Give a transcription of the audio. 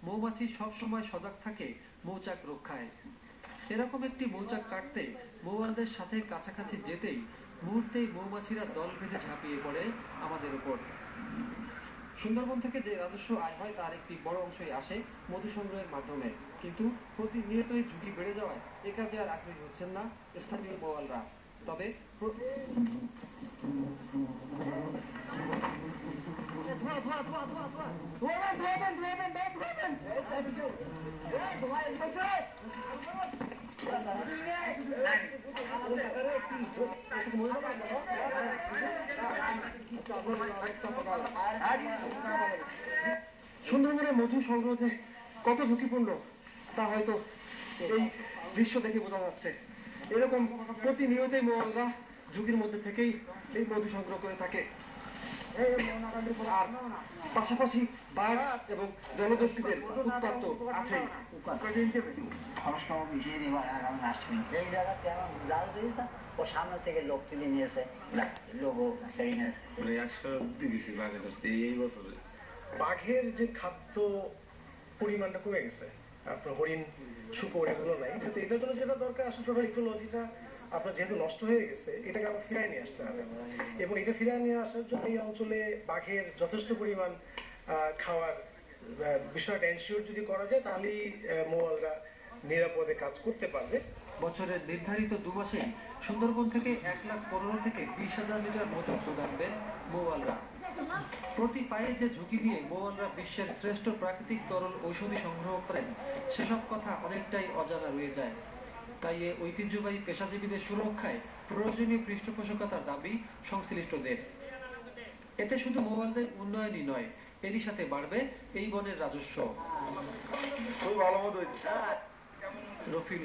মৌমাছি সব সময় সজাগ থাকে মৌচাক রক্ষায়। এরকম একটি মৌচাক কাটতে মৌয়ালদের সাথে কাছাকাছি যেতেই মুহূর্তেই মৌমাছিরা দল বেঁধে ঝাঁপিয়ে পড়ে আমাদের উপর। সুন্দরবন থেকে যে রাজস্ব আয় হয় তার একটি বড় অংশই আসে মধু সংগ্রহের মাধ্যমে, কিন্তু প্রতিনিয়তই ঝুঁকি বেড়ে যাওয়ায় এ কাজে আর আগ্রহী হচ্ছেন না স্থানীয় মৌয়ালরা। তবে সুন্দরবনের মধু সংগ্রহ যে কত ঝুঁকিপূর্ণ তা হয়তো এই দৃশ্য দেখে বোঝা যাচ্ছে। এরকম প্রতিনিয়তই মৌয়ালরা ঝুঁকির মধ্যে থেকেই এই মধু সংগ্রহ করে থাকে। আর পাশাপাশি বাঘ এবং জলদস্যুদের উৎপাত তো আছেই। ও সামনে থেকে লোক তুলে নিয়েছে, লোকও সেরে নিয়েছে। এই বছরে বাঘের যে খাদ্য পরিমাণটা কমে গেছে, আপনার হরিণ শুকর এগুলো নাই, এটার জন্য যেটা দরকার আসলে টোটাল ইকোলজিটা আপনার যেহেতু নষ্ট হয়ে গেছে এটাকে আবার ফিরাই নিয়ে আসতে হবে, এবং এটা ফিরাই নিয়ে আসার জন্য এই অঞ্চলে বাঘের যথেষ্ট পরিমাণ খাওয়ার বিষয়টা এনশিওর যদি করা যায় তাহলেই মৌয়ালরা নিরাপদে কাজ করতে পারবে। বছরের নির্ধারিত 2 মাসে সুন্দরবন থেকে 1,15,000 থেকে 20,000 লিটার মধু যোগানবে মৌয়ালরা। প্রতি পায়ে যে ঝুঁকি নিয়ে মৌয়ালরা বিশ্বের শ্রেষ্ঠ প্রাকৃতিক তরল ঔষধি সংগ্রহ করেন সেসব কথা অনেকটাই অজানা রয়ে যায়। তাই এ ঐতিহ্যবাহী পেশাজীবীদের সুরক্ষায় প্রয়োজনীয় পৃষ্ঠপোষকতার দাবি সংশ্লিষ্টদের। এতে শুধু মৌয়ালদের উন্নয়নই নয়, এরই সাথে বাড়বে এই বনের রাজস্ব। খুব ভালো মতো রফিক।